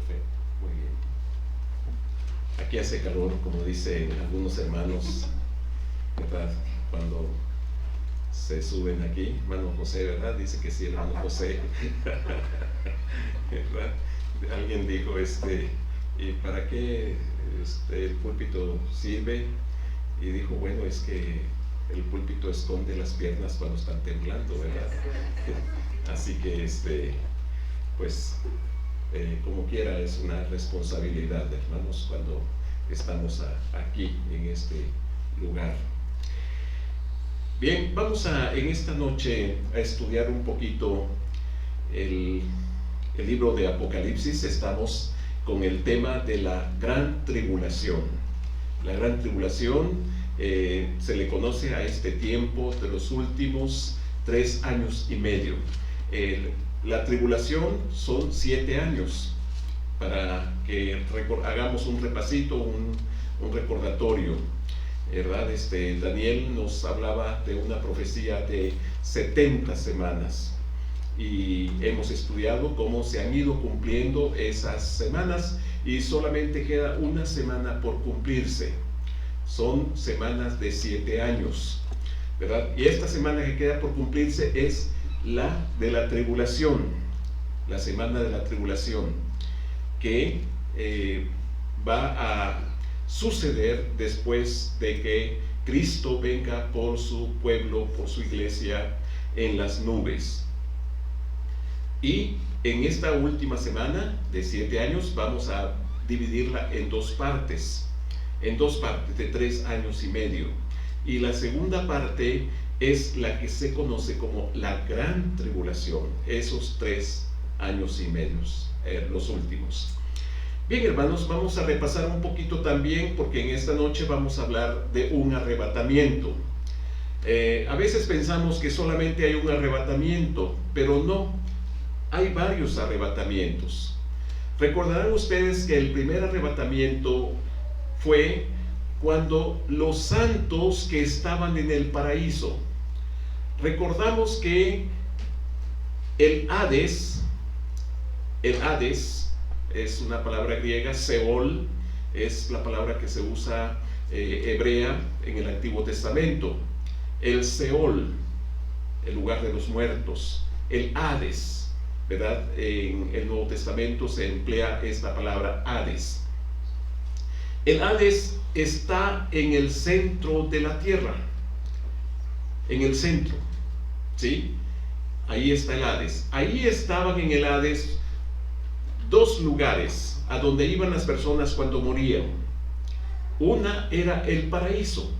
Perfecto, muy bien. Aquí hace calor, como dicen algunos hermanos, ¿verdad? Cuando se suben aquí, hermano José, ¿verdad? Dice que sí, hermano José. ¿Verdad? Alguien dijo, ¿y para qué el púlpito sirve? Y dijo, bueno, es que el púlpito esconde las piernas cuando están temblando, ¿verdad? Así que, pues, como quiera, es una responsabilidad, hermanos, cuando estamos aquí, en este lugar. Bien, vamos en esta noche a estudiar un poquito el libro de Apocalipsis. Estamos con el tema de la gran tribulación. La gran tribulación se le conoce a este tiempo de los últimos 3 años y medio. La tribulación son 7 años, para que hagamos un repasito, un recordatorio, ¿verdad? Daniel nos hablaba de una profecía de 70 semanas y hemos estudiado cómo se han ido cumpliendo esas semanas y solamente queda una semana por cumplirse. Son semanas de 7 años, ¿verdad? Y esta semana que queda por cumplirse es la de la tribulación, la semana de la tribulación, que va a suceder después de que Cristo venga por su pueblo, por su iglesia en las nubes. Y en esta última semana de 7 años vamos a dividirla en dos partes de 3 años y medio. Y la segunda parte es la que se conoce como la gran tribulación, esos 3 años y medio, los últimos. Bien, hermanos, vamos a repasar un poquito también, porque en esta noche vamos a hablar de un arrebatamiento. A veces pensamos que solamente hay un arrebatamiento, pero no, hay varios arrebatamientos. Recordarán ustedes que el primer arrebatamiento fue cuando los santos que estaban en el paraíso. Recordamos que el Hades es una palabra griega, Seol es la palabra que se usa hebrea en el Antiguo Testamento. El Seol, el lugar de los muertos. El Hades, ¿verdad? En el Nuevo Testamento se emplea esta palabra Hades. El Hades está en el centro de la tierra, en el centro, ¿sí? Ahí está el Hades. Ahí estaban en el Hades 2 lugares a donde iban las personas cuando morían. Una era el paraíso,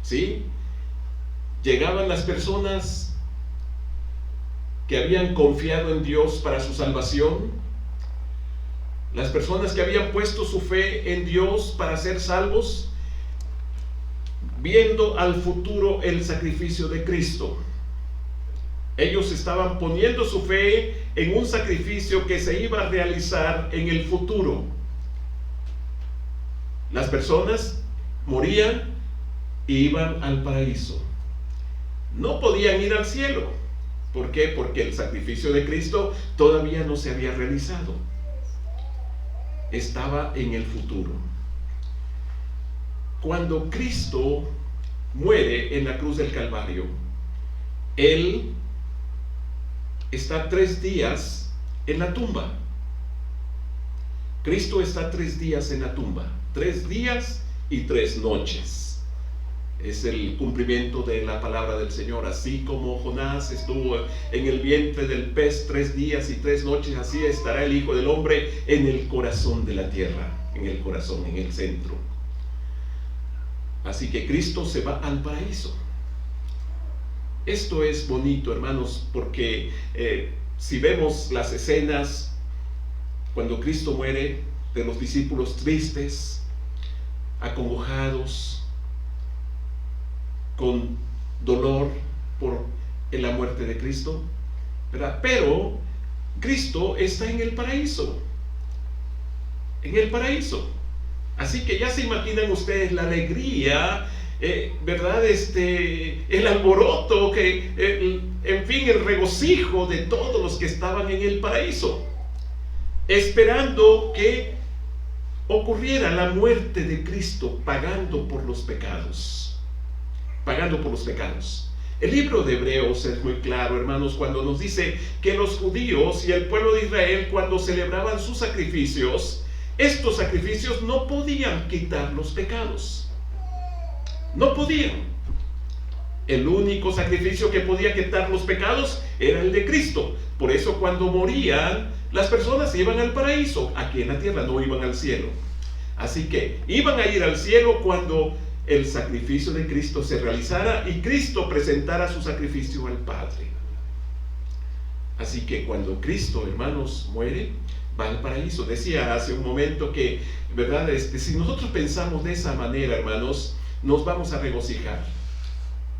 ¿sí? Llegaban las personas que habían confiado en Dios para su salvación, las personas que habían puesto su fe en Dios para ser salvos, viendo al futuro el sacrificio de Cristo. Ellos estaban poniendo su fe en un sacrificio que se iba a realizar en el futuro. Las personas morían y iban al paraíso. No podían ir al cielo. ¿Por qué? Porque el sacrificio de Cristo todavía no se había realizado. Estaba en el futuro. Cuando Cristo muere en la cruz del Calvario, Él está 3 días en la tumba. Cristo está 3 días en la tumba, 3 días y 3 noches. Es el cumplimiento de la palabra del Señor. Así como Jonás estuvo en el vientre del pez 3 días y 3 noches, así estará el Hijo del Hombre en el corazón de la tierra, en el corazón, en el centro. Así que Cristo se va al paraíso. Esto es bonito, hermanos, porque si vemos las escenas cuando Cristo muere, de los discípulos tristes, acongojados, con dolor por la muerte de Cristo, ¿verdad? Pero Cristo está en el paraíso, Así que ya se imaginan ustedes la alegría ¿verdad? El alboroto, en fin, el regocijo de todos los que estaban en el paraíso, esperando que ocurriera la muerte de Cristo, pagando por los pecados. Pagando por los pecados. El libro de Hebreos es muy claro, hermanos, cuando nos dice que los judíos y el pueblo de Israel, cuando celebraban sus sacrificios, estos sacrificios no podían quitar los pecados. No podían. El único sacrificio que podía quitar los pecados era el de Cristo. Por eso cuando morían, las personas iban al paraíso. Aquí en la tierra no iban al cielo. Así que iban a ir al cielo cuando el sacrificio de Cristo se realizara y Cristo presentara su sacrificio al Padre. Así que cuando Cristo, hermanos, muere, va al paraíso. Decía hace un momento que, ¿verdad? Si nosotros pensamos de esa manera, hermanos, nos vamos a regocijar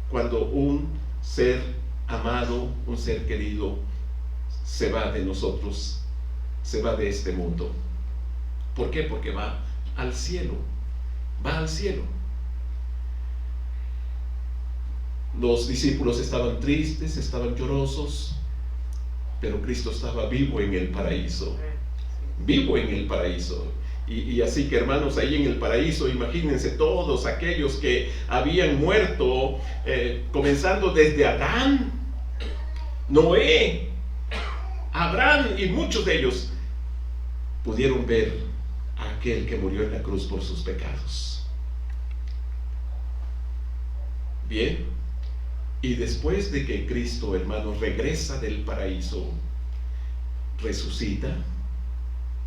cuando un ser amado, un ser querido, se va de nosotros, se va de este mundo. ¿Por qué? Porque va al cielo. Va al cielo. Los discípulos estaban tristes, estaban llorosos, pero Cristo estaba vivo en el paraíso. Vivo en el paraíso. Y así que, hermanos, ahí en el paraíso, imagínense todos aquellos que habían muerto, comenzando desde Adán, Noé, Abraham, y muchos de ellos pudieron ver a aquel que murió en la cruz por sus pecados. Bien, y después de que Cristo, hermanos, regresa del paraíso, resucita.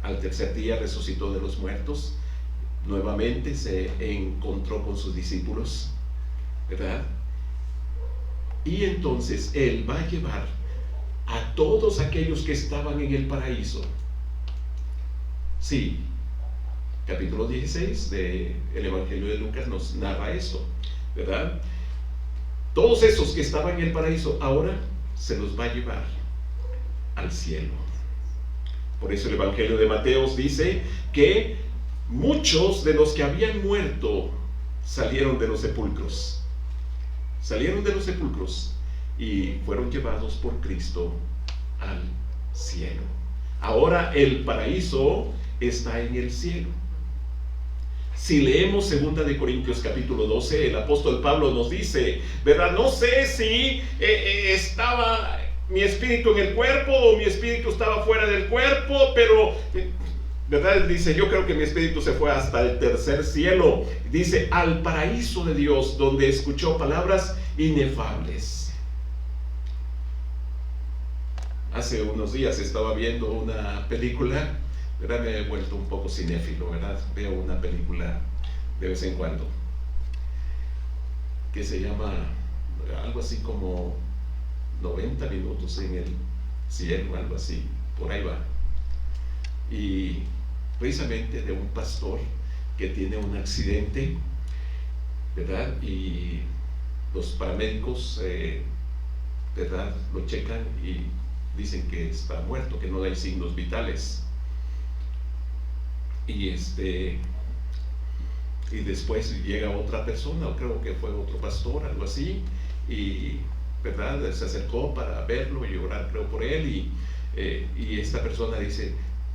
Al tercer día resucitó de los muertos, nuevamente se encontró con sus discípulos, ¿verdad? Y entonces Él va a llevar a todos aquellos que estaban en el paraíso. Sí, capítulo 16 del Evangelio de Lucas nos narra eso, ¿verdad? Todos esos que estaban en el paraíso ahora se los va a llevar al cielo. Por eso el Evangelio de Mateo dice que muchos de los que habían muerto salieron de los sepulcros. Salieron de los sepulcros y fueron llevados por Cristo al cielo. Ahora el paraíso está en el cielo. Si leemos 2 Corintios capítulo 12, el apóstol Pablo nos dice, ¿verdad? No sé si estaba mi espíritu en el cuerpo o mi espíritu estaba fuera del cuerpo, pero, ¿verdad? Él dice, yo creo que mi espíritu se fue hasta el tercer cielo. Dice, al paraíso de Dios, donde escuchó palabras inefables. Hace unos días estaba viendo una película, ¿verdad? Me he vuelto un poco cinéfilo, ¿verdad? Veo una película de vez en cuando que se llama algo así como 90 minutos en el cielo, algo así, por ahí va. Y precisamente de un pastor que tiene un accidente, ¿verdad? Y los paramédicos, ¿verdad? Lo checan y dicen que está muerto, que no hay signos vitales. Y después llega otra persona, o creo que fue otro pastor, algo así, y ¿verdad? Se acercó para verlo y orar, creo, por él, y esta persona dice,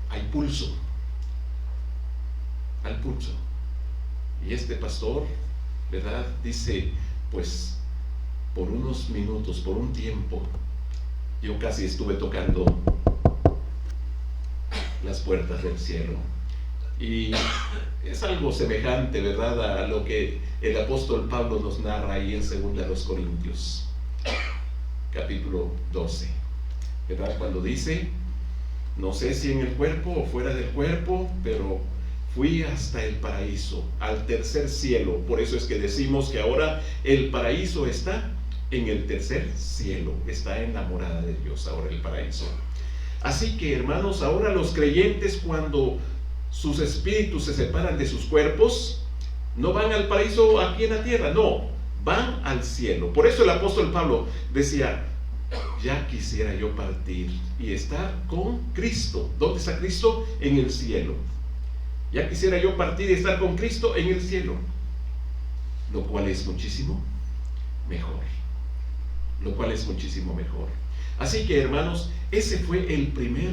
hay pulso, hay pulso. Y este pastor, ¿verdad? Dice, pues por unos minutos, por un tiempo, yo casi estuve tocando las puertas del cielo. Y es algo semejante, ¿verdad?, a lo que el apóstol Pablo nos narra ahí en 2 Corintios capítulo 12, ¿verdad? Cuando dice, no sé si en el cuerpo o fuera del cuerpo, pero fui hasta el paraíso, al tercer cielo. Por eso es que decimos que ahora el paraíso está en el tercer cielo, está en la morada de Dios, ahora el paraíso. Así que, hermanos, ahora los creyentes, cuando sus espíritus se separan de sus cuerpos, no van al paraíso aquí en la tierra, no, van al cielo. Por eso el apóstol Pablo decía, ya quisiera yo partir y estar con Cristo. ¿Dónde está Cristo? En el cielo. Ya quisiera yo partir y estar con Cristo en el cielo. lo cual es muchísimo mejor. Lo cual es muchísimo mejor. Así que, hermanos, ese fue el primer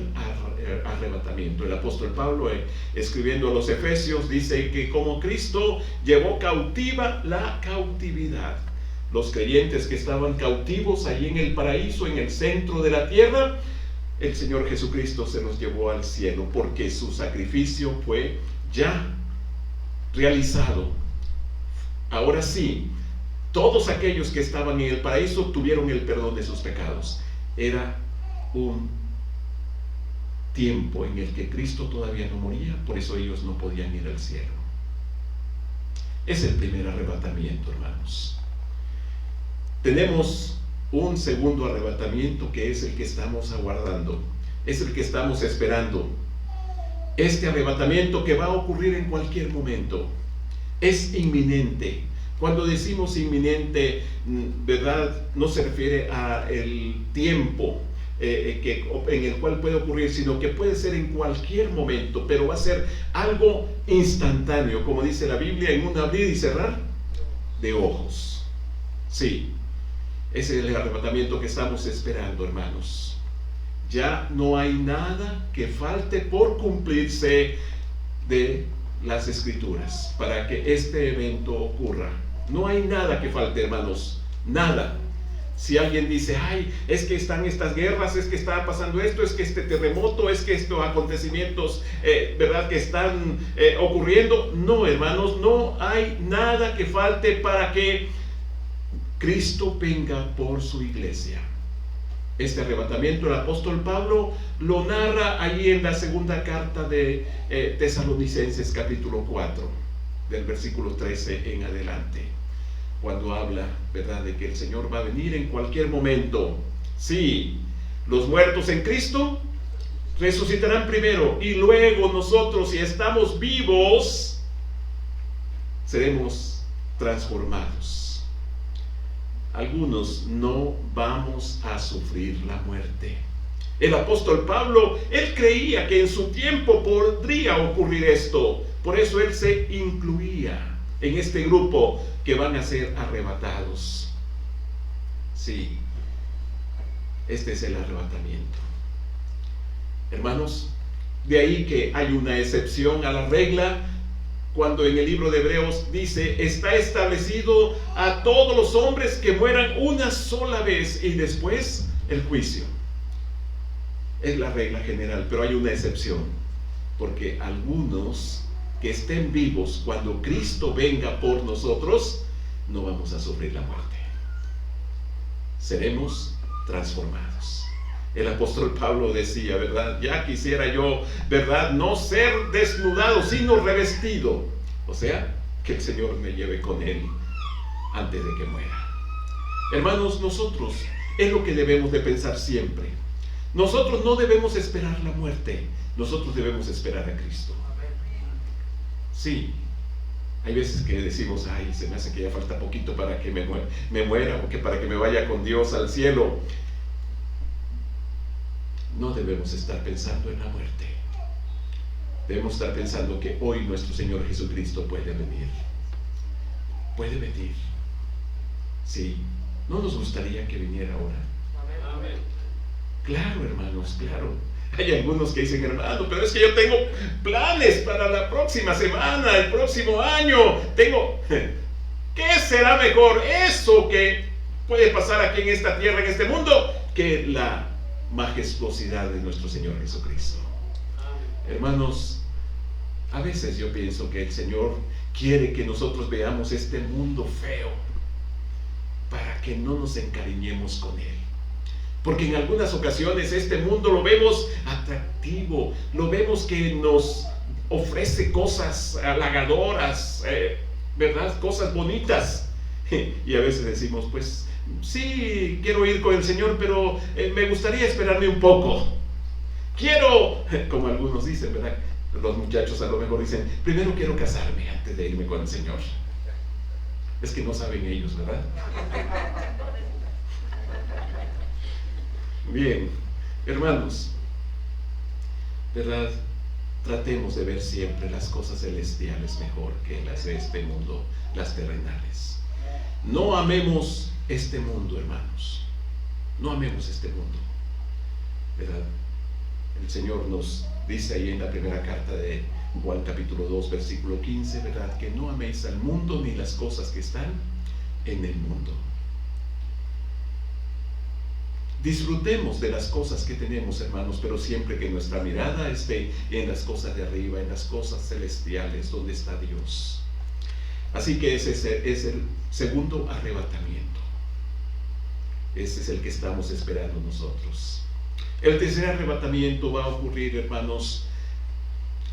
arrebatamiento. El apóstol Pablo, escribiendo a los Efesios, dice que como Cristo llevó cautiva la cautividad, los creyentes que estaban cautivos allí en el paraíso, en el centro de la tierra, el Señor Jesucristo se los llevó al cielo, porque su sacrificio fue ya realizado. Ahora sí, todos aquellos que estaban en el paraíso tuvieron el perdón de sus pecados. Era un tiempo en el que Cristo todavía no moría, por eso ellos no podían ir al cielo. Es el primer arrebatamiento, hermanos. Tenemos un segundo arrebatamiento, que es el que estamos aguardando, es el que estamos esperando. Este arrebatamiento que va a ocurrir en cualquier momento es inminente. Cuando decimos inminente, ¿verdad? No se refiere a el tiempo en el cual puede ocurrir, sino que puede ser en cualquier momento, pero va a ser algo instantáneo, como dice la Biblia, en un abrir y cerrar de ojos. Sí, ese es el arrebatamiento que estamos esperando, hermanos. Ya no hay nada que falte por cumplirse de las Escrituras para que este evento ocurra. No hay nada que falte, hermanos, nada. Si alguien dice, ay, es que están estas guerras, es que está pasando esto, es que este terremoto, es que estos acontecimientos, ¿verdad?, que están ocurriendo. No, hermanos, no hay nada que falte para que Cristo venga por su iglesia. Este arrebatamiento el apóstol Pablo lo narra allí en la segunda carta de Tesalonicenses, capítulo 4, del versículo 13 en adelante, cuando habla, ¿verdad?, de que el Señor va a venir en cualquier momento. Sí, los muertos en Cristo resucitarán primero, y luego nosotros, si estamos vivos, seremos transformados. Algunos no vamos a sufrir la muerte. El apóstol Pablo, él creía que en su tiempo podría ocurrir esto. Por eso él se incluía en este grupo que van a ser arrebatados. Sí, este es el arrebatamiento. Hermanos, de ahí que hay una excepción a la regla, cuando en el libro de Hebreos dice, está establecido a todos los hombres que mueran una sola vez y después el juicio. Es la regla general, pero hay una excepción, porque algunos que estén vivos cuando Cristo venga por nosotros, no vamos a sufrir la muerte. Seremos transformados. El apóstol Pablo decía, ¿verdad?, ya quisiera yo, ¿verdad?, no ser desnudado, sino revestido. O sea, que el Señor me lleve con Él antes de que muera. Hermanos, nosotros es lo que debemos de pensar siempre. Nosotros no debemos esperar la muerte, nosotros debemos esperar a Cristo. Sí, hay veces que decimos, ay, se me hace que ya falta poquito para que me muera, o que para que me vaya con Dios al cielo. No debemos estar pensando en la muerte. Debemos estar pensando que hoy nuestro Señor Jesucristo puede venir. Puede venir. Sí, ¿no nos gustaría que viniera ahora? Amén. Claro, hermanos, claro. Hay algunos que dicen, hermano, pero es que yo tengo planes para la próxima semana, el próximo año. ¿Qué será mejor? Eso que puede pasar aquí en esta tierra, en este mundo, que la majestuosidad de nuestro Señor Jesucristo. Hermanos, a veces yo pienso que el Señor quiere que nosotros veamos este mundo feo para que no nos encariñemos con él, porque en algunas ocasiones este mundo lo vemos atractivo, lo vemos que nos ofrece cosas halagadoras, ¿verdad?, cosas bonitas, y a veces decimos, pues sí, quiero ir con el Señor, pero me gustaría esperarme un poco. Quiero, como algunos dicen, ¿verdad?, los muchachos a lo mejor dicen, primero quiero casarme antes de irme con el Señor. Es que no saben ellos, ¿verdad? Bien, hermanos, ¿verdad? tratemos de ver siempre las cosas celestiales mejor que las de este mundo, las terrenales. No amemos este mundo, hermanos. No amemos este mundo, ¿verdad? El Señor nos dice ahí en la primera carta de Juan capítulo 2 versículo 15, ¿verdad? Que no améis al mundo ni las cosas que están en el mundo. Disfrutemos de las cosas que tenemos, hermanos, pero siempre que nuestra mirada esté en las cosas de arriba, en las cosas celestiales, donde está Dios. Así que ese es el segundo arrebatamiento. Ese es el que estamos esperando nosotros. El tercer arrebatamiento va a ocurrir, hermanos,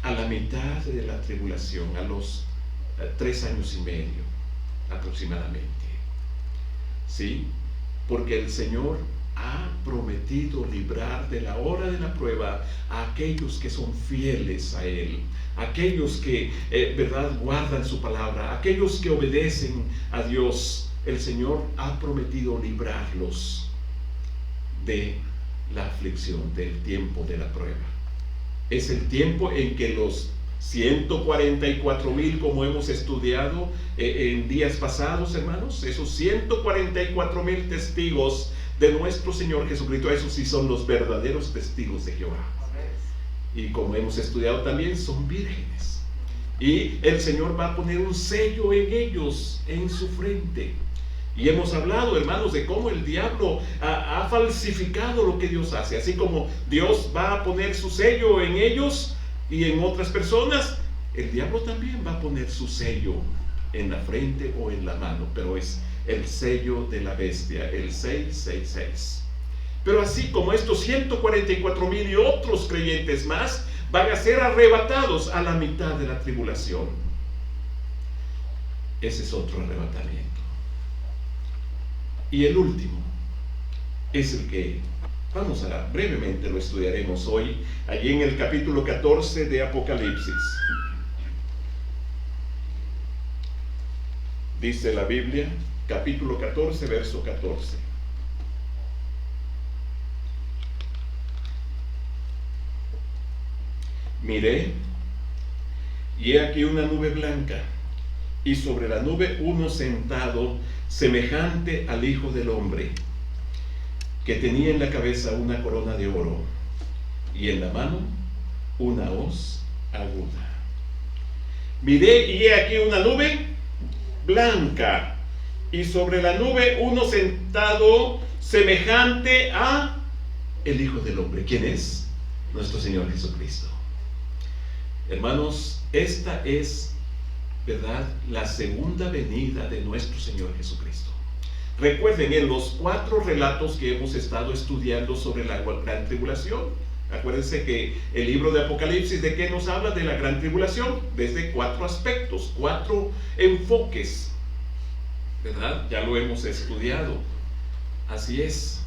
a la mitad de la tribulación, a los 3 años y medio aproximadamente. ¿Sí? Porque el Señor ha prometido librar de la hora de la prueba a aquellos que son fieles a Él, aquellos que, verdad, guardan su palabra, aquellos que obedecen a Dios. El Señor ha prometido librarlos de la aflicción, del tiempo de la prueba. Es el tiempo en que los 144,000, como hemos estudiado en días pasados, hermanos, esos 144,000 testigos de nuestro Señor Jesucristo, esos sí son los verdaderos testigos de Jehová. Y como hemos estudiado también, son vírgenes. Y el Señor va a poner un sello en ellos, en su frente. Y hemos hablado, hermanos, de cómo el diablo ha falsificado lo que Dios hace. Así como Dios va a poner su sello en ellos y en otras personas, el diablo también va a poner su sello en la frente o en la mano, pero es el sello de la bestia, el 666. Pero así como estos 144,000 y otros creyentes más van a ser arrebatados a la mitad de la tribulación. Ese es otro arrebatamiento. Y el último es el que brevemente lo estudiaremos hoy, allí en el capítulo 14 de Apocalipsis. Dice la Biblia, capítulo 14, verso 14. Miré, y he aquí una nube blanca, y sobre la nube uno sentado, semejante al Hijo del Hombre, que tenía en la cabeza una corona de oro, y en la mano una hoz aguda. Miré, y he aquí una nube blanca, y sobre la nube uno sentado, semejante a el Hijo del Hombre. ¿Quién es? Nuestro Señor Jesucristo. Hermanos, esta es, ¿verdad?, la segunda venida de nuestro Señor Jesucristo. Recuerden, en los 4 relatos que hemos estado estudiando sobre la gran tribulación, acuérdense que el libro de Apocalipsis, ¿de qué nos habla? De la gran tribulación, desde 4 aspectos, 4 enfoques, ¿verdad? Ya lo hemos estudiado. Así es,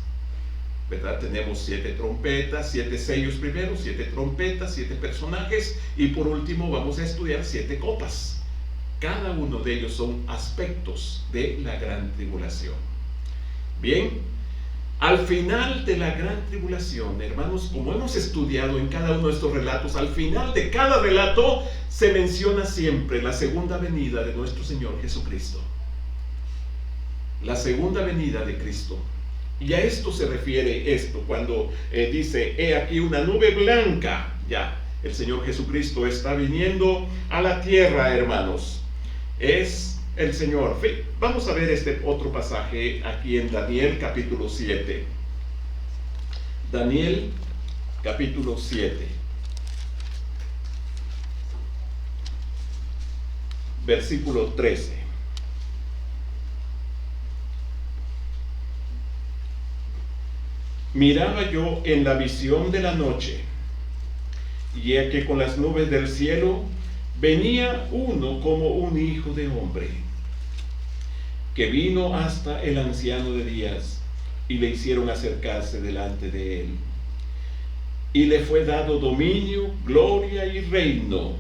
¿verdad? Tenemos 7 trompetas, 7 sellos primero, 7 trompetas, 7 personajes, y por último vamos a estudiar 7 copas. Cada uno de ellos son aspectos de la gran tribulación. Bien, al final de la gran tribulación, hermanos, como hemos estudiado en cada uno de estos relatos, al final de cada relato se menciona siempre la segunda venida de nuestro Señor Jesucristo. La segunda venida de Cristo. Y a esto se refiere esto, cuando dice, he aquí una nube blanca. Ya, el Señor Jesucristo está viniendo a la tierra, hermanos. Es el Señor. Vamos a ver este otro pasaje aquí en Daniel capítulo 7. Daniel capítulo 7. Versículo 13. Miraba yo en la visión de la noche, y he que con las nubes del cielo venía uno como un hijo de hombre, que vino hasta el anciano de días, y le hicieron acercarse delante de él. Y le fue dado dominio, gloria y reino,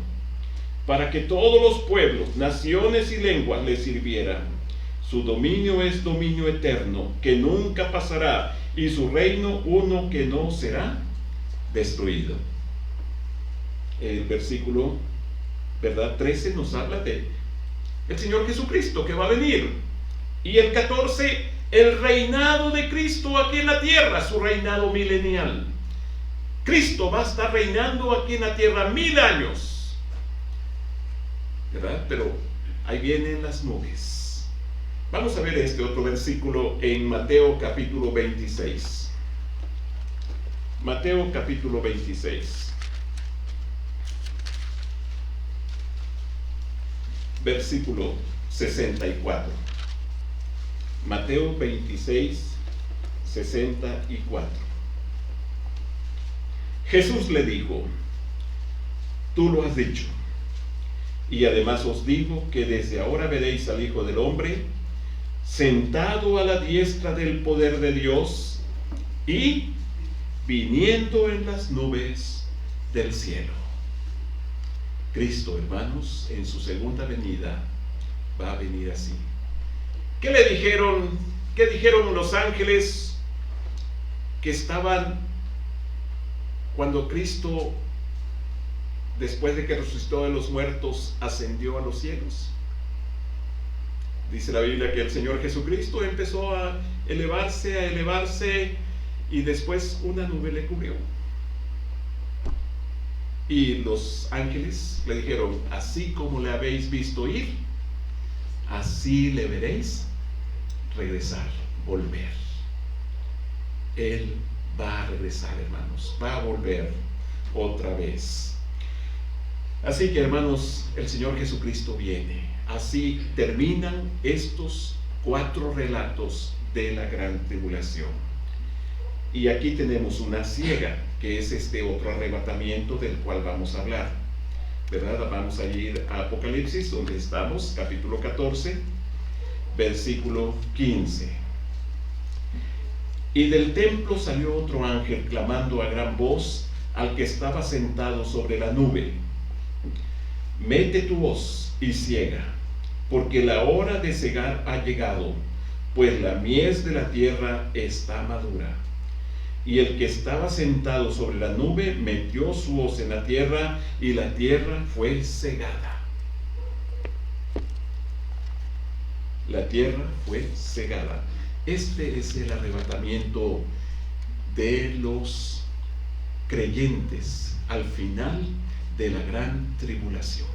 para que todos los pueblos, naciones y lenguas le sirvieran. Su dominio es dominio eterno, que nunca pasará, y su reino uno que no será destruido. el versículo, ¿verdad? 13 nos habla de el Señor Jesucristo que va a venir. Y el 14, el reinado de Cristo aquí en la tierra, su reinado milenial. Cristo va a estar reinando aquí en la tierra 1000 años, ¿verdad? Pero ahí vienen las nubes. Vamos a ver este otro versículo en Mateo capítulo 26. Mateo capítulo 26. Versículo 64. Mateo 26, 64. Jesús le dijo: tú lo has dicho, y además os digo que desde ahora veréis al Hijo del Hombre sentado a la diestra del poder de Dios y viniendo en las nubes del cielo. Cristo, hermanos, en su segunda venida va a venir así. ¿Qué le dijeron? ¿Qué dijeron los ángeles que estaban cuando Cristo, después de que resucitó de los muertos, ascendió a los cielos? Dice la Biblia que el Señor Jesucristo empezó a elevarse, y después una nube le cubrió. Y los ángeles le dijeron: así como le habéis visto ir, así le veréis regresar, volver. Él va a regresar, hermanos, va a volver otra vez. Así que, hermanos, el Señor Jesucristo viene. Así terminan estos 4 relatos de la gran tribulación. Y aquí tenemos una ciega, que es este otro arrebatamiento del cual vamos a hablar, ¿verdad? Vamos a ir a Apocalipsis, donde estamos, capítulo 14, versículo 15. Y del templo salió otro ángel clamando a gran voz al que estaba sentado sobre la nube: mete tu hoz y ciega, porque la hora de cegar ha llegado, pues la mies de la tierra está madura. Y el que estaba sentado sobre la nube metió su hoz en la tierra, y la tierra fue cegada. La tierra fue cegada. Este es el arrebatamiento de los creyentes al final de la gran tribulación.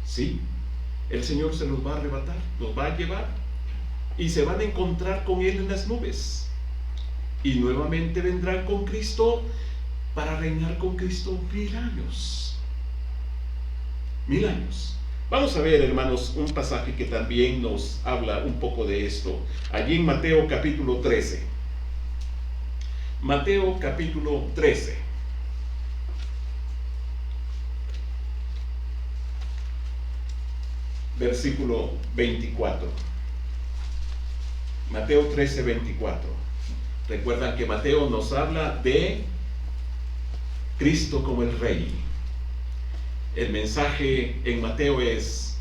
Sí, el Señor se los va a arrebatar, los va a llevar, y se van a encontrar con Él en las nubes. Y nuevamente vendrán con Cristo para reinar con Cristo 1000 años. 1000 años. Vamos a ver, hermanos, un pasaje que también nos habla un poco de esto. Allí en Mateo capítulo 13. Mateo capítulo 13. Versículo 24. Mateo 13, 24. Recuerdan que Mateo nos habla de Cristo como el Rey. El mensaje en Mateo es: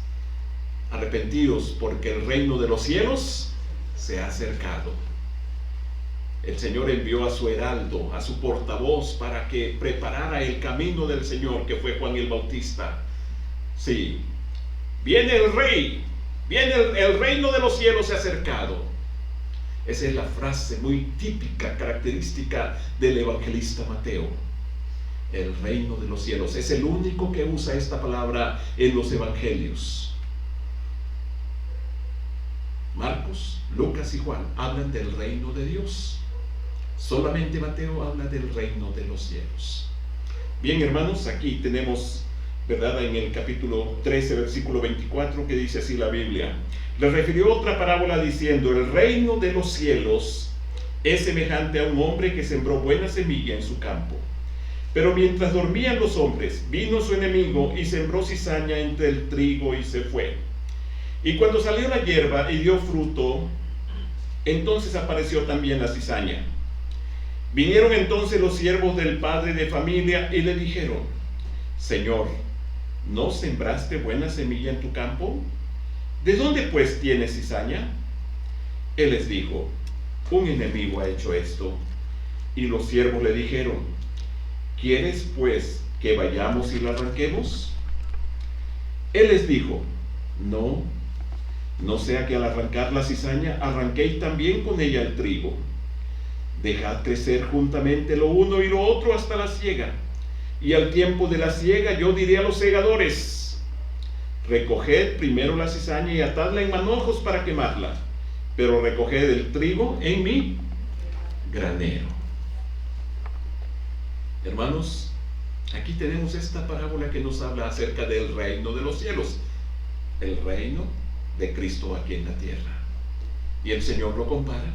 arrepentidos, porque el reino de los cielos se ha acercado. El Señor envió a su heraldo, a su portavoz, para que preparara el camino del Señor, que fue Juan el Bautista. Sí, viene el Rey, viene el reino de los cielos se ha acercado. Esa es la frase muy típica, característica del evangelista Mateo. El reino de los cielos. Es el único que usa esta palabra en los evangelios. Marcos, Lucas y Juan hablan del reino de Dios. Solamente Mateo habla del reino de los cielos. Bien, hermanos, aquí tenemos, ¿verdad?, en el capítulo 13, versículo 24, que dice así la Biblia: le refirió otra parábola diciendo: el reino de los cielos es semejante a un hombre que sembró buena semilla en su campo. Pero mientras dormían los hombres, vino su enemigo y sembró cizaña entre el trigo y se fue. Y cuando salió la hierba y dio fruto, entonces apareció también la cizaña. Vinieron entonces los siervos del padre de familia y le dijeron: Señor, ¿no sembraste buena semilla en tu campo? ¿De dónde pues tienes cizaña? Él les dijo: un enemigo ha hecho esto. Y los siervos le dijeron: ¿quieres pues que vayamos y la arranquemos? Él les dijo: no, no sea que al arrancar la cizaña arranquéis también con ella el trigo. Dejad crecer juntamente lo uno y lo otro hasta la siega. Y al tiempo de la siega yo diré a los segadores: recoged primero la cizaña y atadla en manojos para quemarla, pero recoged el trigo en mi granero. Hermanos, aquí tenemos esta parábola que nos habla acerca del reino de los cielos, el reino de Cristo aquí en la tierra. Y el Señor lo compara,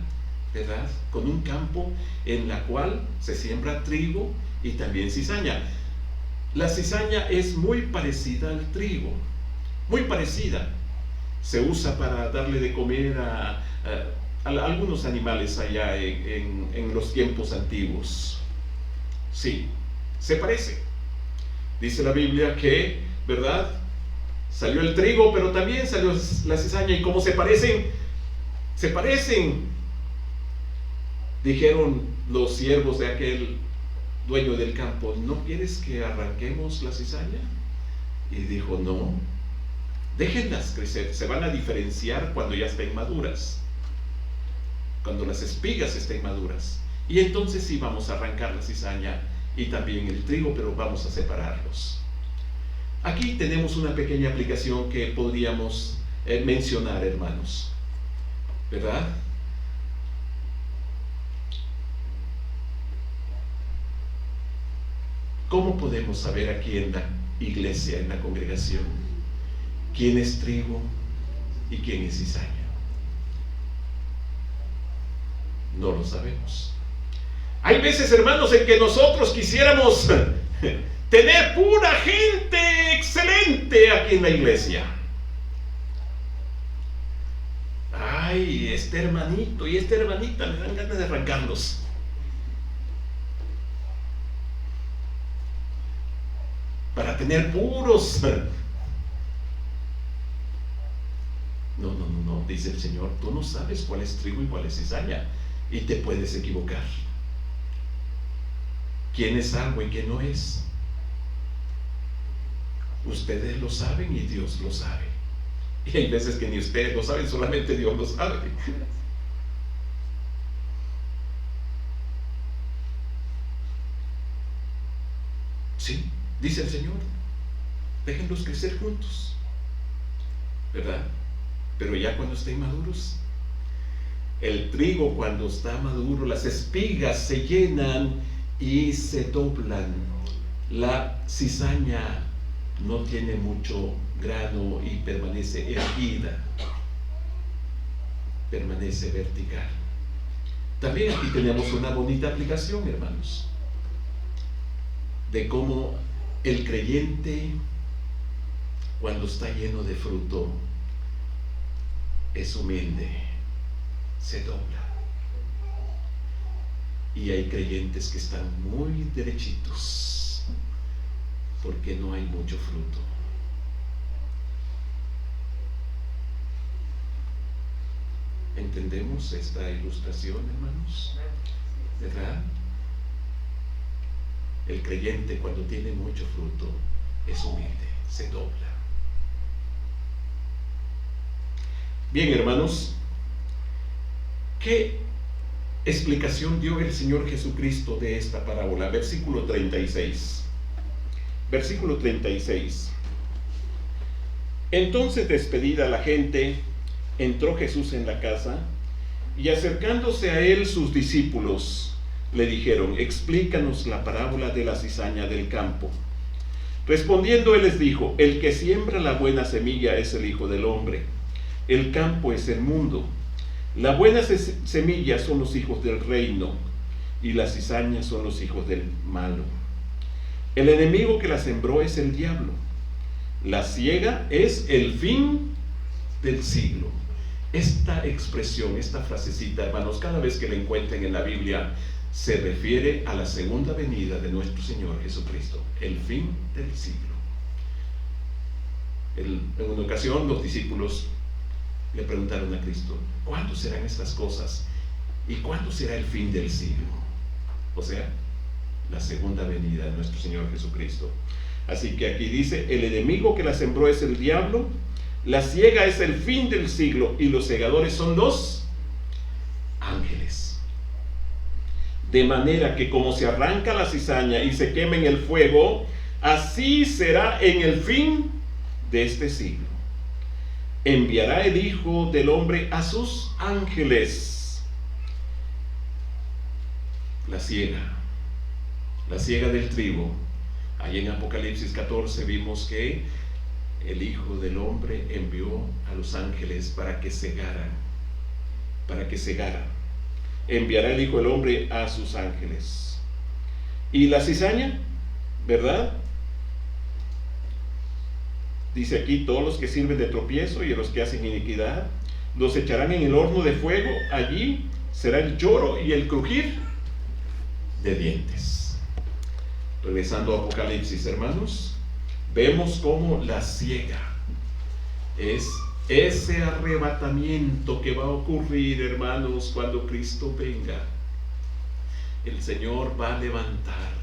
¿verdad?, con un campo en la cual se siembra trigo y también cizaña. La cizaña es muy parecida al trigo, muy parecida. Se usa para darle de comer a algunos animales allá en los tiempos antiguos. Sí, se parece. Dice la Biblia que, ¿verdad?, salió el trigo, pero también salió la cizaña. ¿Y cómo se parecen? Se parecen. Dijeron los siervos de aquel dueño del campo: ¿no quieres que arranquemos la cizaña? Y dijo: no, déjenlas crecer, se van a diferenciar cuando ya estén maduras, cuando las espigas estén maduras, y entonces sí vamos a arrancar la cizaña y también el trigo, pero vamos a separarlos. Aquí tenemos una pequeña aplicación que podríamos mencionar, hermanos, ¿verdad? ¿Cómo podemos saber aquí en la iglesia, en la congregación, quién es trigo y quién es cizaña? No lo sabemos. Hay veces, hermanos, en que nosotros quisiéramos tener pura gente excelente aquí en la iglesia. Ay, este hermanito y esta hermanita, me dan ganas de arrancarlos. Para tener puros. No, dice el Señor: tú no sabes cuál es trigo y cuál es cizaña, y te puedes equivocar. ¿Quién es algo y quién no es? Ustedes lo saben y Dios lo sabe. Y hay veces que ni ustedes lo saben, solamente Dios lo sabe. Sí, dice el Señor: déjenlos crecer juntos, ¿verdad? Pero ya cuando estén maduros, el trigo cuando está maduro, las espigas se llenan y se doblan. La cizaña no tiene mucho grano y permanece erguida, permanece vertical. También aquí tenemos una bonita aplicación, hermanos, de cómo el creyente, cuando está lleno de fruto, es humilde, se dobla. Y hay creyentes que están muy derechitos porque no hay mucho fruto. ¿Entendemos esta ilustración, hermanos? ¿Verdad? El creyente, cuando tiene mucho fruto, es humilde, se dobla. Bien, hermanos, ¿qué explicación dio el Señor Jesucristo de esta parábola? Versículo 36. Versículo 36. Entonces, despedida la gente, entró Jesús en la casa, y acercándose a él sus discípulos le dijeron: explícanos la parábola de la cizaña del campo. Respondiendo él les dijo: el que siembra la buena semilla es el Hijo del Hombre. El campo es el mundo. La buena semilla son los hijos del reino, y las cizañas son los hijos del malo. El enemigo que la sembró es el diablo. La siega es el fin del siglo. Esta expresión, esta frasecita, hermanos, cada vez que la encuentren en la Biblia, se refiere a la segunda venida de nuestro Señor Jesucristo, el fin del siglo. En una ocasión los discípulos le preguntaron a Cristo: ¿cuándo serán estas cosas? ¿Y cuándo será el fin del siglo? O sea, la segunda venida de nuestro Señor Jesucristo. Así que aquí dice, el enemigo que la sembró es el diablo, la siega es el fin del siglo y los segadores son los ángeles. De manera que como se arranca la cizaña y se quema en el fuego, así será en el fin de este siglo. Enviará el Hijo del Hombre a sus ángeles. La siega del trigo. Ahí en Apocalipsis 14 vimos que el Hijo del Hombre envió a los ángeles para que cegaran. Enviará el Hijo del Hombre a sus ángeles. Y la cizaña, ¿verdad? Dice aquí, todos los que sirven de tropiezo y a los que hacen iniquidad, los echarán en el horno de fuego. Allí será el lloro y el crujir de dientes. Regresando a Apocalipsis, hermanos, vemos cómo la siega es ese arrebatamiento que va a ocurrir, hermanos, cuando Cristo venga. El Señor va a levantar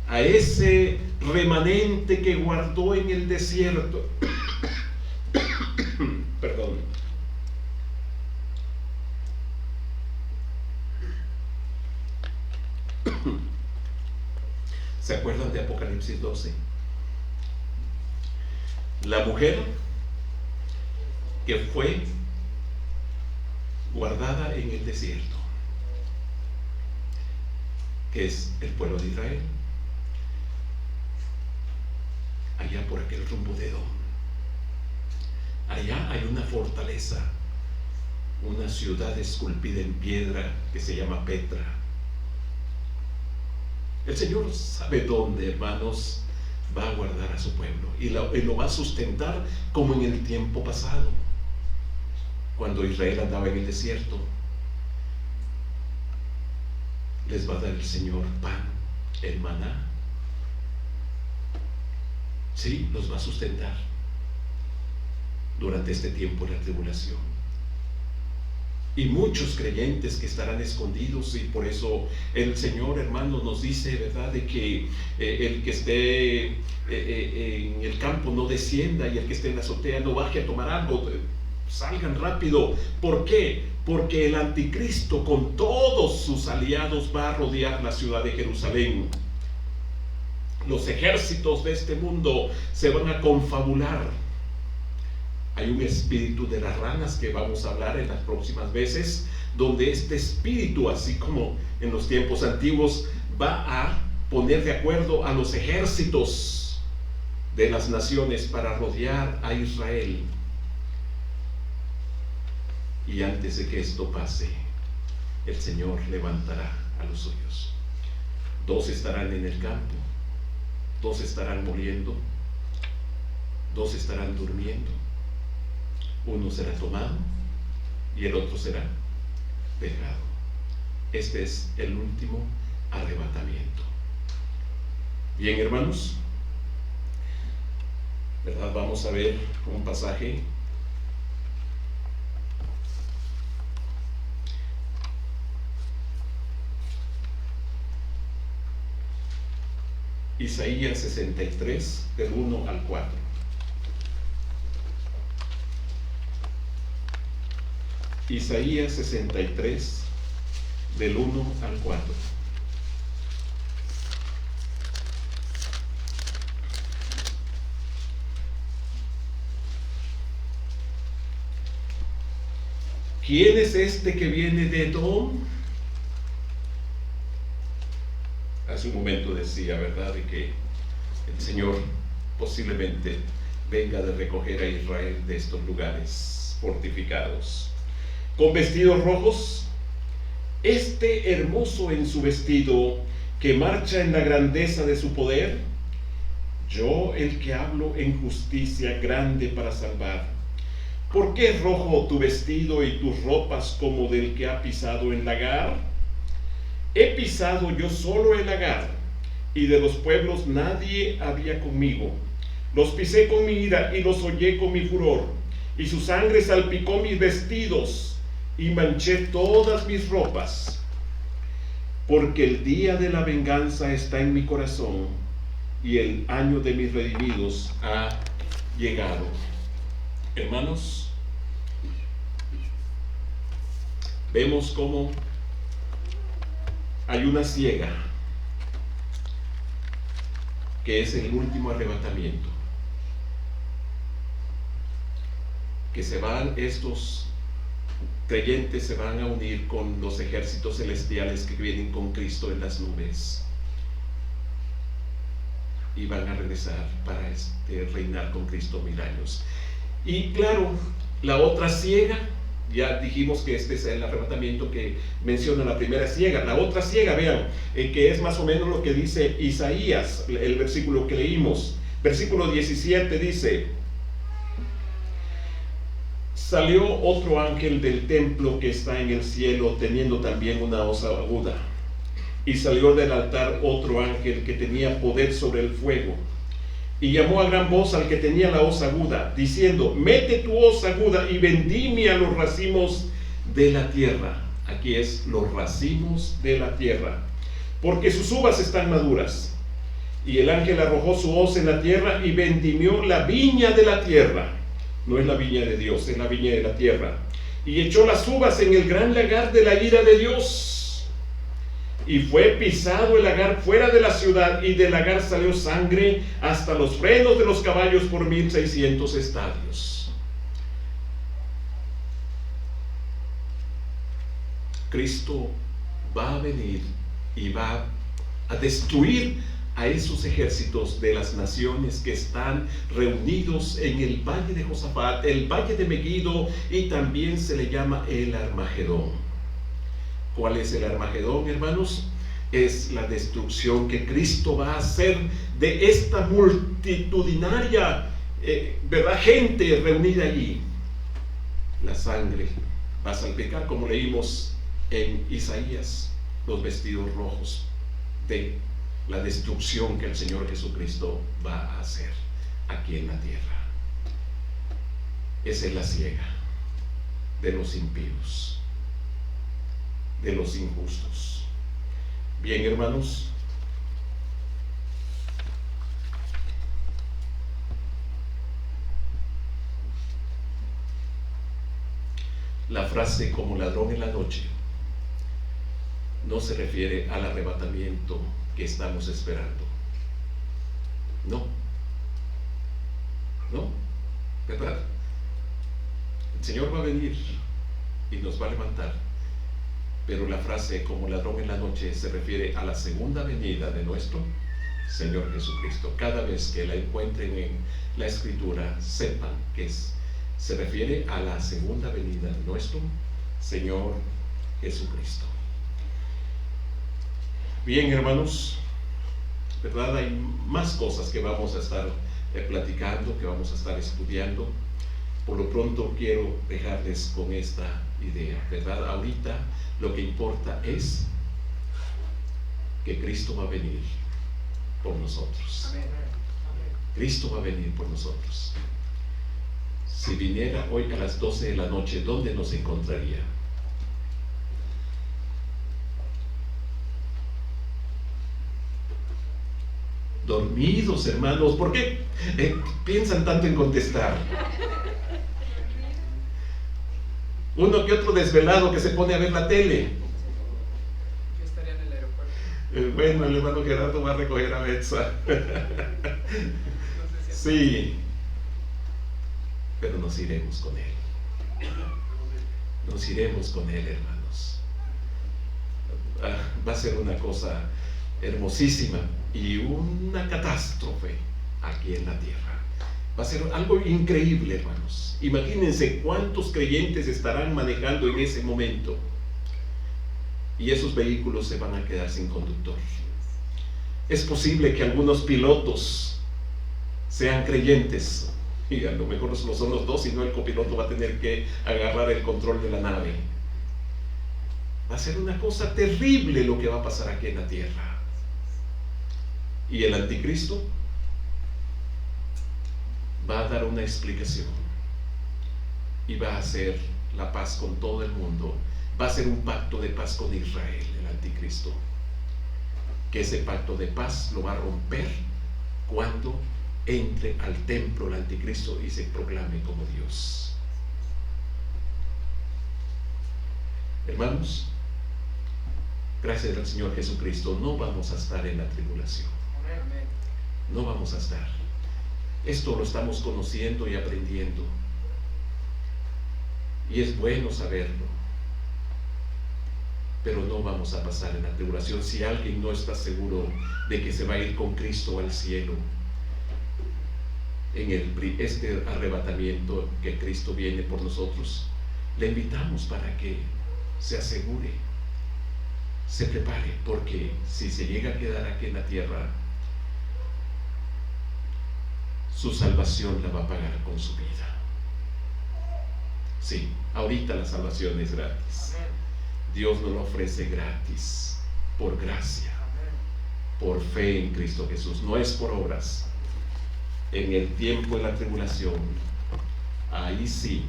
a ese remanente que guardó en el desierto. Perdón. ¿Se acuerdan de Apocalipsis 12? La mujer que fue guardada en el desierto, que es el pueblo de Israel, allá por aquel rumbo de Edom. Allá hay una fortaleza, una ciudad esculpida en piedra que se llama Petra. El Señor sabe dónde, hermanos, va a guardar a su pueblo y lo va a sustentar como en el tiempo pasado, cuando Israel andaba en el desierto. Les va a dar el Señor pan, el maná. Sí, los va a sustentar durante este tiempo de la tribulación. Y muchos creyentes que estarán escondidos, y por eso el Señor, hermano, nos dice, ¿verdad?, de que el que esté en el campo no descienda, y el que esté en la azotea no baje a tomar algo. Salgan rápido. ¿Por qué? Porque el anticristo con todos sus aliados va a rodear la ciudad de Jerusalén. Los ejércitos de este mundo se van a confabular. Hay un espíritu de las ranas que vamos a hablar en las próximas veces, donde este espíritu, así como en los tiempos antiguos, va a poner de acuerdo a los ejércitos de las naciones para rodear a Israel. Y antes de que esto pase, el Señor levantará a los suyos. 2 estarán en el campo, 2 estarán muriendo, 2 estarán durmiendo. Uno será tomado y el otro será dejado. Este es el último arrebatamiento. Bien, hermanos, ¿verdad? Vamos a ver un pasaje. Isaías 63, del 1 al 4. Isaías 63, del 1 al 4. ¿Quién es este que viene de Edom? Hace un momento decía, ¿verdad?, de que el Señor posiblemente venga de recoger a Israel de estos lugares fortificados. Con vestidos rojos, este hermoso en su vestido, que marcha en la grandeza de su poder. Yo, el que hablo en justicia grande para salvar. ¿Por qué es rojo tu vestido y tus ropas como del que ha pisado el lagar? He pisado yo solo el lagar, y de los pueblos nadie había conmigo. Los pisé con mi ira y los hollé con mi furor, y su sangre salpicó mis vestidos y manché todas mis ropas. porque el día de la venganza está en mi corazón y el año de mis redimidos ha llegado. Hermanos, vemos cómo hay una ciega, que es el último arrebatamiento, que estos creyentes se van a unir con los ejércitos celestiales que vienen con Cristo en las nubes y van a regresar para reinar con Cristo 1000 años. Y claro, la otra ciega, ya dijimos que este es el arrebatamiento que menciona la primera ciega. La otra ciega, vean, que es más o menos lo que dice Isaías, el versículo que leímos. Versículo 17 dice: salió otro ángel del templo que está en el cielo, teniendo también una hoz aguda. Y salió del altar otro ángel que tenía poder sobre el fuego. Y llamó a gran voz al que tenía la hoz aguda, diciendo: mete tu hoz aguda y vendimia los racimos de la tierra. Aquí es los racimos de la tierra, porque sus uvas están maduras. Y el ángel arrojó su hoz en la tierra y vendimió la viña de la tierra. No es la viña de Dios, es la viña de la tierra. Y echó las uvas en el gran lagar de la ira de Dios. Y fue pisado el lagar fuera de la ciudad, y del lagar salió sangre hasta los frenos de los caballos por 1600 estadios. Cristo va a venir y va a destruir a esos ejércitos de las naciones que están reunidos en el valle de Josafat, el valle de Megiddo, y también se le llama el Armagedón. ¿Cuál es el Armagedón, hermanos? Es la destrucción que Cristo va a hacer de esta multitudinaria gente reunida allí. La sangre va a salpicar, como leímos en Isaías, los vestidos rojos de la destrucción que el Señor Jesucristo va a hacer aquí en la tierra. Esa es la ciega de los impíos, de los injustos. Bien, hermanos, la frase como ladrón en la noche no se refiere al arrebatamiento que estamos esperando. No, ¿verdad? El Señor va a venir y nos va a levantar, pero la frase como ladrón en la noche se refiere a la segunda venida de nuestro Señor Jesucristo. Cada vez que la encuentren en la Escritura, sepan que se refiere a la segunda venida de nuestro Señor Jesucristo. Bien, hermanos, ¿verdad? Hay más cosas que vamos a estar platicando, que vamos a estar estudiando. Por lo pronto quiero dejarles con esta idea, ¿verdad? Ahorita lo que importa es que Cristo va a venir por nosotros. Cristo va a venir por nosotros. Si viniera hoy a las 12 de la noche, ¿dónde nos encontraría? Dormidos, hermanos. ¿Por qué piensan tanto en contestar? Uno que otro desvelado que se pone a ver la tele. Yo estaría en el aeropuerto. Bueno, el hermano Gerardo va a recoger a Betsa. Sí, pero nos iremos con él. Nos iremos con él, hermanos. Va a ser una cosa hermosísima y una catástrofe aquí en la tierra. Va a ser algo increíble, hermanos. Imagínense cuántos creyentes estarán manejando en ese momento, y esos vehículos se van a quedar sin conductor. Es posible que algunos pilotos sean creyentes, y a lo mejor no son los dos, sino el copiloto va a tener que agarrar el control de la nave. Va a ser una cosa terrible lo que va a pasar aquí en la tierra. Y el anticristo va a dar una explicación y va a hacer la paz con todo el mundo. Va a hacer un pacto de paz con Israel, el anticristo. que ese pacto de paz lo va a romper cuando entre al templo el anticristo y se proclame como Dios. Hermanos, gracias al Señor Jesucristo, no vamos a estar en la tribulación. No vamos a estar. Esto lo estamos conociendo y aprendiendo. Y es bueno saberlo. Pero no vamos a pasar en la tribulación. Si alguien no está seguro de que se va a ir con Cristo al cielo, en este arrebatamiento que Cristo viene por nosotros, le invitamos para que se asegure, se prepare, porque si se llega a quedar aquí en la tierra, su salvación la va a pagar con su vida. Sí, ahorita la salvación es gratis. Dios nos lo ofrece gratis, por gracia, por fe en Cristo Jesús. No es por obras. En el tiempo de la tribulación, ahí sí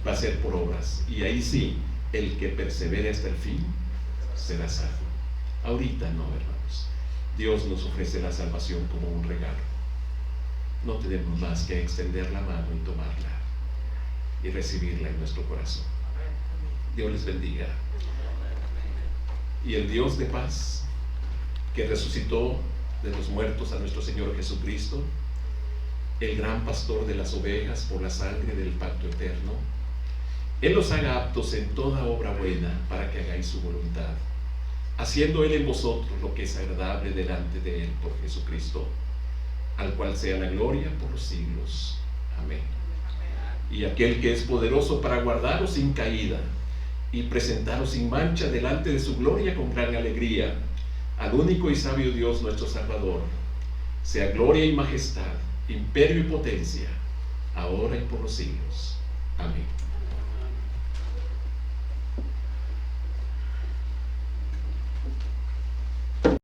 va a ser por obras. Y ahí sí, el que persevere hasta el fin será salvo. Ahorita no, hermanos. Dios nos ofrece la salvación como un regalo. No tenemos más que extender la mano y tomarla y recibirla en nuestro corazón. Dios les bendiga. Y el Dios de paz, que resucitó de los muertos a nuestro Señor Jesucristo, el gran pastor de las ovejas por la sangre del pacto eterno, Él los haga aptos en toda obra buena para que hagáis su voluntad, haciendo Él en vosotros lo que es agradable delante de Él por Jesucristo, al cual sea la gloria por los siglos. Amén. Y aquel que es poderoso para guardaros sin caída y presentaros sin mancha delante de su gloria con gran alegría, al único y sabio Dios nuestro Salvador, sea gloria y majestad, imperio y potencia, ahora y por los siglos.